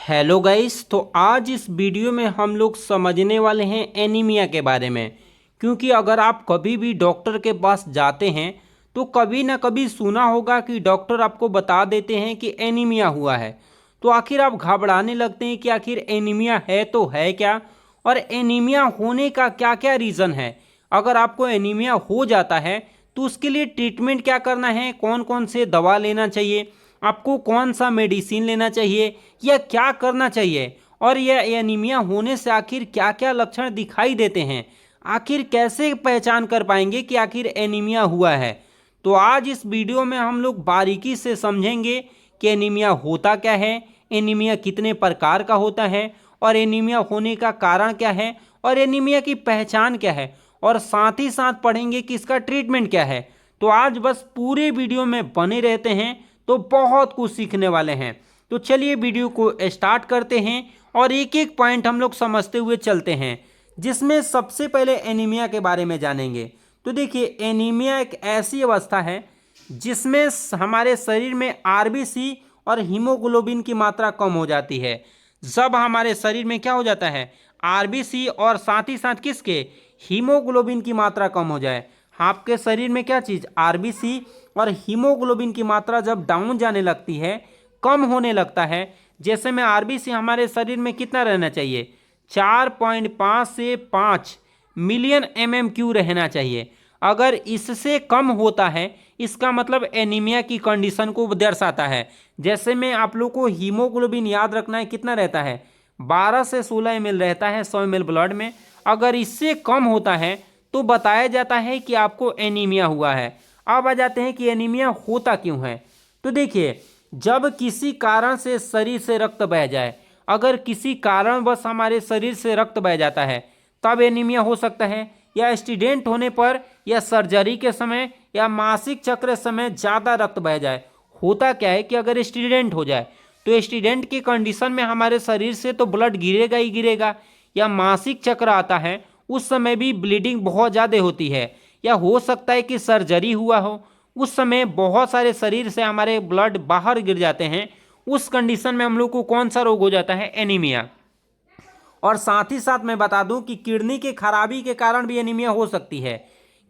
Hello guys. तो आज इस वीडियो में हम लोग समझने वाले हैं एनीमिया के बारे में। क्योंकि अगर आप कभी भी डॉक्टर के पास जाते हैं तो कभी ना कभी सुना होगा कि डॉक्टर आपको बता देते हैं कि एनीमिया हुआ है। तो आखिर आप घबराने लगते हैं कि आखिर एनीमिया है तो है क्या, और एनीमिया होने का क्या क्या रीज़न है। अगर आपको एनीमिया हो जाता है तो उसके लिए ट्रीटमेंट क्या करना है, कौन कौन से दवा लेना चाहिए, आपको कौन सा मेडिसिन लेना चाहिए या क्या करना चाहिए, और यह एनीमिया होने से आखिर क्या क्या लक्षण दिखाई देते हैं, आखिर कैसे पहचान कर पाएंगे कि आखिर एनीमिया हुआ है। तो आज इस वीडियो में हम लोग बारीकी से समझेंगे कि एनीमिया होता क्या है, एनीमिया कितने प्रकार का होता है, और एनीमिया होने का कारण क्या है, और एनीमिया की पहचान क्या है, और साथ ही साथ पढ़ेंगे कि इसका ट्रीटमेंट क्या है। तो आज बस पूरे वीडियो में बने रहते हैं तो बहुत कुछ सीखने वाले हैं। तो चलिए वीडियो को स्टार्ट करते हैं और एक एक पॉइंट हम लोग समझते हुए चलते हैं, जिसमें सबसे पहले एनीमिया के बारे में जानेंगे। तो देखिए, एनीमिया एक ऐसी अवस्था है जिसमें हमारे शरीर में आरबीसी और हीमोग्लोबिन की मात्रा कम हो जाती है। जब हमारे शरीर में क्या हो जाता है, आरबीसी और साथ ही साथ किसके, हीमोग्लोबिन की मात्रा कम हो जाए। आपके शरीर में क्या चीज़, आरबीसी और हीमोग्लोबिन की मात्रा जब डाउन जाने लगती है, कम होने लगता है। जैसे में आरबीसी हमारे शरीर में कितना रहना चाहिए, 4.5 से 5 मिलियन MMQ रहना चाहिए। अगर इससे कम होता है इसका मतलब एनीमिया की कंडीशन को दर्शाता है। जैसे में आप लोग को हीमोग्लोबिन याद रखना है, कितना रहता है, 12 से 16 ml रहता है 100 ml ब्लड में। अगर इससे कम होता है तो बताया जाता है कि आपको एनीमिया हुआ है। अब आ जाते हैं कि एनीमिया होता क्यों है। तो देखिए, जब किसी कारण से शरीर से रक्त बह जाए, अगर किसी कारणवश हमारे शरीर से रक्त बह जाता है तब एनीमिया हो सकता है, या एक्सीडेंट होने पर, या सर्जरी के समय, या मासिक चक्र समय ज़्यादा रक्त बह जाए। होता क्या है कि अगर एक्सीडेंट हो जाए तो एक्सीडेंट की कंडीशन में हमारे शरीर से तो ब्लड गिरेगा ही गिरेगा, या मासिक चक्र आता है उस समय भी ब्लीडिंग बहुत ज़्यादा होती है, या हो सकता है कि सर्जरी हुआ हो उस समय बहुत सारे शरीर से हमारे ब्लड बाहर गिर जाते हैं। उस कंडीशन में हम लोग को कौन सा रोग हो जाता है, एनीमिया। और साथ ही साथ मैं बता दूं कि किडनी के खराबी के कारण भी एनीमिया हो सकती है।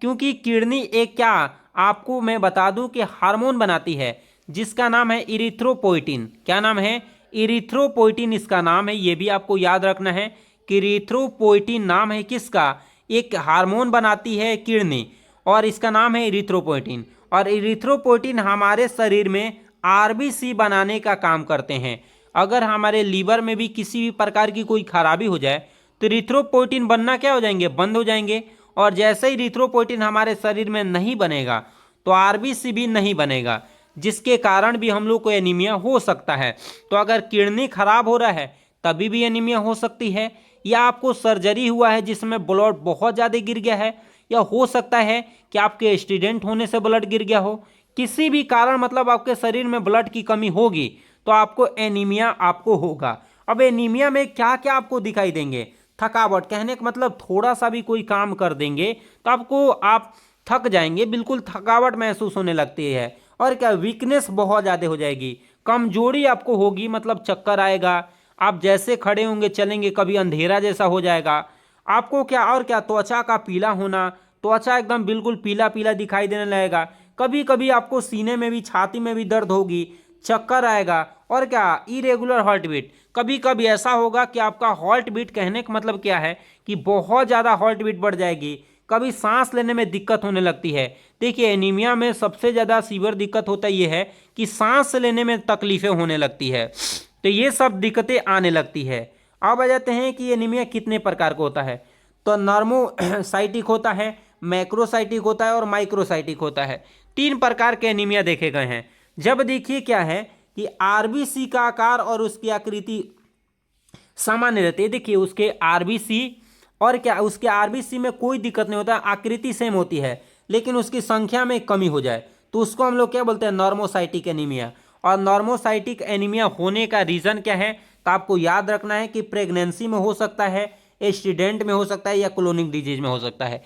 क्योंकि किडनी एक क्या, आपको मैं बता दूं कि हार्मोन बनाती है जिसका नाम है इरिथ्रोपोइटिन। क्या नाम है, इरिथ्रोपोइटिन इसका नाम है। ये भी आपको याद रखना है कि इरिथ्रोपोइटिन नाम है किसका, एक हार्मोन बनाती है किडनी, और इसका नाम है इरिथ्रोपोइटिन। और इरिथ्रोपोइटिन हमारे शरीर में आरबीसी बनाने का काम करते हैं। अगर हमारे लीवर में भी किसी भी प्रकार की कोई खराबी हो जाए तो इरिथ्रोपोइटिन बनना क्या हो जाएंगे, बंद हो जाएंगे। और जैसे ही इरिथ्रोपोइटिन हमारे शरीर में नहीं बनेगा तो आरबीसी भी नहीं बनेगा, जिसके कारण भी हम लोग को एनीमिया हो सकता है। तो अगर किडनी खराब हो रहा है तभी भी एनीमिया हो सकती है, या आपको सर्जरी हुआ है जिसमें ब्लड बहुत ज़्यादा गिर गया है, या हो सकता है कि आपके एक्सीडेंट होने से ब्लड गिर गया हो। किसी भी कारण मतलब आपके शरीर में ब्लड की कमी होगी तो आपको एनीमिया आपको होगा। अब एनीमिया में क्या क्या आपको दिखाई देंगे, थकावट, कहने का मतलब थोड़ा सा भी कोई काम कर देंगे तो आप थक जाएंगे, बिल्कुल थकावट महसूस होने लगती है। और क्या, वीकनेस बहुत ज़्यादा हो जाएगी, कमजोरी आपको होगी, मतलब चक्कर आएगा, आप जैसे खड़े होंगे चलेंगे कभी अंधेरा जैसा हो जाएगा आपको। क्या, और क्या, त्वचा का पीला होना, त्वचा एकदम बिल्कुल पीला पीला दिखाई देने लगेगा। कभी कभी आपको सीने में भी, छाती में भी दर्द होगी, चक्कर आएगा। और क्या, इरेगुलर हार्ट बीट, कभी कभी ऐसा होगा कि आपका हार्ट बीट, कहने का मतलब क्या है कि बहुत ज़्यादा हार्ट बीट बढ़ जाएगी। कभी सांस लेने में दिक्कत होने लगती है। देखिए, एनीमिया में सबसे ज़्यादा सीवियर दिक्कत होता ये है कि सांस लेने में तकलीफें होने लगती है। तो ये सब दिक्कतें आने लगती है। अब आ जाते हैं कि एनीमिया कितने प्रकार का होता है। तो नॉर्मोसाइटिक होता है, मैक्रोसाइटिक होता है और माइक्रोसाइटिक होता है। 3 प्रकार के एनीमिया देखे गए हैं। जब देखिए क्या है कि आरबीसी का आकार और उसकी आकृति सामान्य रहती है। देखिए, उसके आरबीसी और क्या, उसके आरबीसी में कोई दिक्कत नहीं होता, आकृति सेम होती है, लेकिन उसकी संख्या में कमी हो जाए तो उसको हम लोग क्या बोलते हैं, नॉर्मोसाइटिक एनीमिया। और नॉर्मोसाइटिक एनीमिया होने का रीज़न क्या है, तो आपको याद रखना है कि प्रेगनेंसी में हो सकता है, एक्सीडेंट में हो सकता है, या क्लोनिक डिजीज में हो सकता है।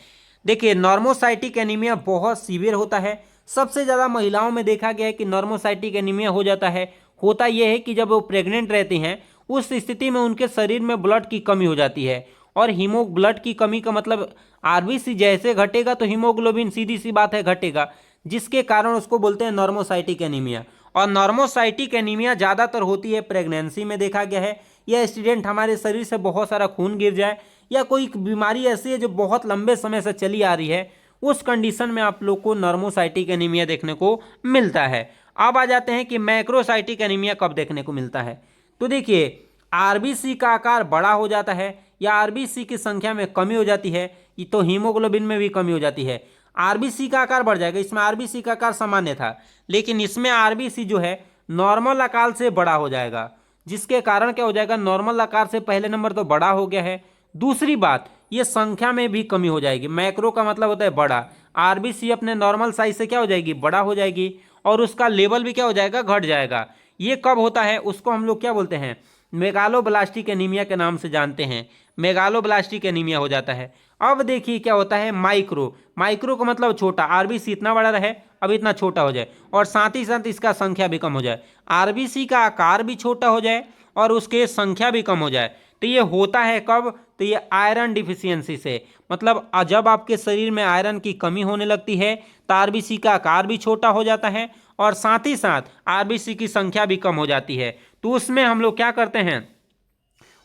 देखिए, नॉर्मोसाइटिक एनीमिया बहुत सीवियर होता है। सबसे ज़्यादा महिलाओं में देखा गया है कि नॉर्मोसाइटिक एनीमिया हो जाता है। होता यह है कि जब वो प्रेग्नेंट रहती हैं उस स्थिति में उनके शरीर में ब्लड की कमी हो जाती है। और ब्लड की कमी का मतलब आरबीसी जैसे घटेगा तो हीमोग्लोबिन सीधी सी बात है घटेगा, जिसके कारण उसको बोलते हैं नॉर्मोसाइटिक एनीमिया। और नॉर्मोसाइटिक एनीमिया ज़्यादातर होती है प्रेगनेंसी में, देखा गया है। यह एक्सीडेंट हमारे शरीर से बहुत सारा खून गिर जाए या कोई बीमारी ऐसी है जो बहुत लंबे समय से चली आ रही है, उस कंडीशन में आप लोग को नॉर्मोसाइटिक एनीमिया देखने को मिलता है। अब आ जाते हैं कि मैक्रोसाइटिक एनीमिया कब देखने को मिलता है। तो देखिए, आरबीसी का आकार बड़ा हो जाता है या आरबीसी की संख्या में कमी हो जाती है, तो हीमोग्लोबिन में भी कमी हो जाती है। आरबीसी का आकार बढ़ जाएगा। इसमें आरबीसी का आकार सामान्य था, लेकिन इसमें आरबीसी जो है नॉर्मल आकार से बड़ा हो जाएगा, जिसके कारण क्या हो जाएगा, नॉर्मल आकार से पहले नंबर तो बड़ा हो गया है, दूसरी बात ये संख्या में भी कमी हो जाएगी। मैक्रो का मतलब होता है बड़ा, आरबीसी अपने नॉर्मल साइज से क्या हो जाएगी, बड़ा हो जाएगी, और उसका लेवल भी क्या हो जाएगा, घट जाएगा। ये कब होता है, उसको हम लोग क्या बोलते हैं, मेगालोब्लास्टिक एनीमिया के नाम से जानते हैं। मेगालोब्लास्टिक एनीमिया हो जाता है। अब देखिए क्या होता है माइक्रो। माइक्रो का मतलब छोटा, आरबीसी इतना बड़ा रहे अब इतना छोटा हो जाए, और साथ ही साथ इसका संख्या भी कम हो जाए। आरबीसी का आकार भी छोटा हो जाए और उसके संख्या भी कम हो जाए। तो ये होता है कब, तो ये आयरन डिफिशियंसी से, मतलब जब आपके शरीर में आयरन की कमी होने लगती है तो आरबीसी का आकार भी छोटा हो जाता है और साथ ही साथ आरबीसी की संख्या भी कम हो जाती है। तो उसमें हम लोग क्या करते हैं,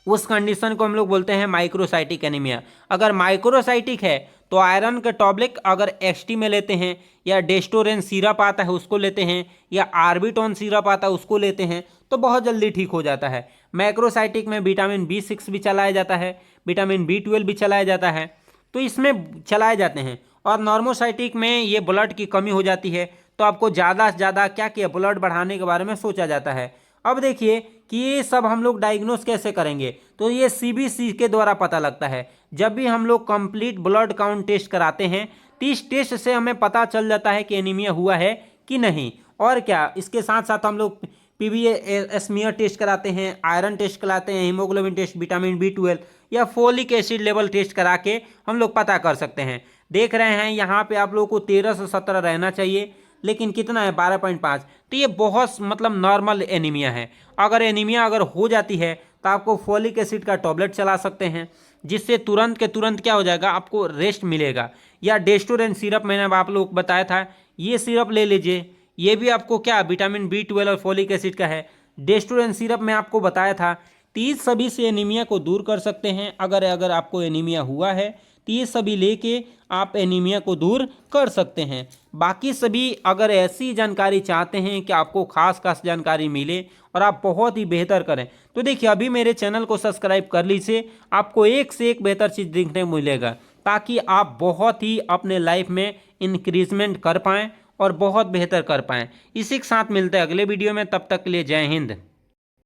उस कंडीशन को हम लोग बोलते हैं माइक्रोसाइटिक एनीमिया। अगर माइक्रोसाइटिक है तो आयरन के टॉब्लेट अगर एक्सटी में लेते हैं, या डेस्टोरेन सिरप आता है उसको लेते हैं, या आर्बिटोन सिरप आता है उसको लेते हैं, तो बहुत जल्दी ठीक हो जाता है। मैक्रोसाइटिक में विटामिन B6 भी चलाया जाता है, विटामिन B12 भी चलाया जाता है, तो इसमें चलाए जाते हैं। और नॉर्मोसाइटिक में ये ब्लड की कमी हो जाती है, तो आपको ज़्यादा से ज़्यादा क्या किया, ब्लड बढ़ाने के बारे में सोचा जाता है। अब देखिए कि ये सब हम लोग डायग्नोस कैसे करेंगे, तो ये सीबीसी के द्वारा पता लगता है। जब भी हम लोग कंप्लीट ब्लड काउंट टेस्ट कराते हैं तो इस टेस्ट से हमें पता चल जाता है कि एनीमिया हुआ है कि नहीं। और क्या, इसके साथ साथ हम लोग पीबीए स्मीयर टेस्ट कराते हैं, आयरन टेस्ट कराते हैं, हीमोग्लोबिन टेस्ट, विटामिन B12 या फोलिक एसिड लेवल टेस्ट करा के हम लोग पता कर सकते हैं। देख रहे हैं यहाँ पे आप लोगों को 13 से 17 रहना चाहिए, लेकिन कितना है 12.5, तो ये बहुत मतलब नॉर्मल एनीमिया है। अगर एनीमिया अगर हो जाती है तो आपको फोलिक एसिड का टॉबलेट चला सकते हैं, जिससे तुरंत के तुरंत क्या हो जाएगा, आपको रेस्ट मिलेगा। या डेस्टोरेन सिरप मैंने अब आप लोग को बताया था, ये सिरप ले लीजिए, ये भी आपको क्या विटामिन B12 और फोलिक एसिड का है। डेस्टोरेन सिरप में आपको बताया था, 30 सभी से एनीमिया को दूर कर सकते हैं। अगर आपको एनीमिया हुआ है तो ये सभी लेके आप एनीमिया को दूर कर सकते हैं। बाकी सभी अगर ऐसी जानकारी चाहते हैं कि आपको खास जानकारी मिले और आप बहुत ही बेहतर करें, तो देखिए अभी मेरे चैनल को सब्सक्राइब कर लीजिए, आपको एक से एक बेहतर चीज़ देखने को मिलेगा, ताकि आप बहुत ही अपने लाइफ में इंक्रीजमेंट कर पाएँ और बहुत बेहतर कर पाएँ। इसी के साथ मिलते हैं अगले वीडियो में, तब तक के लिए जय हिंद।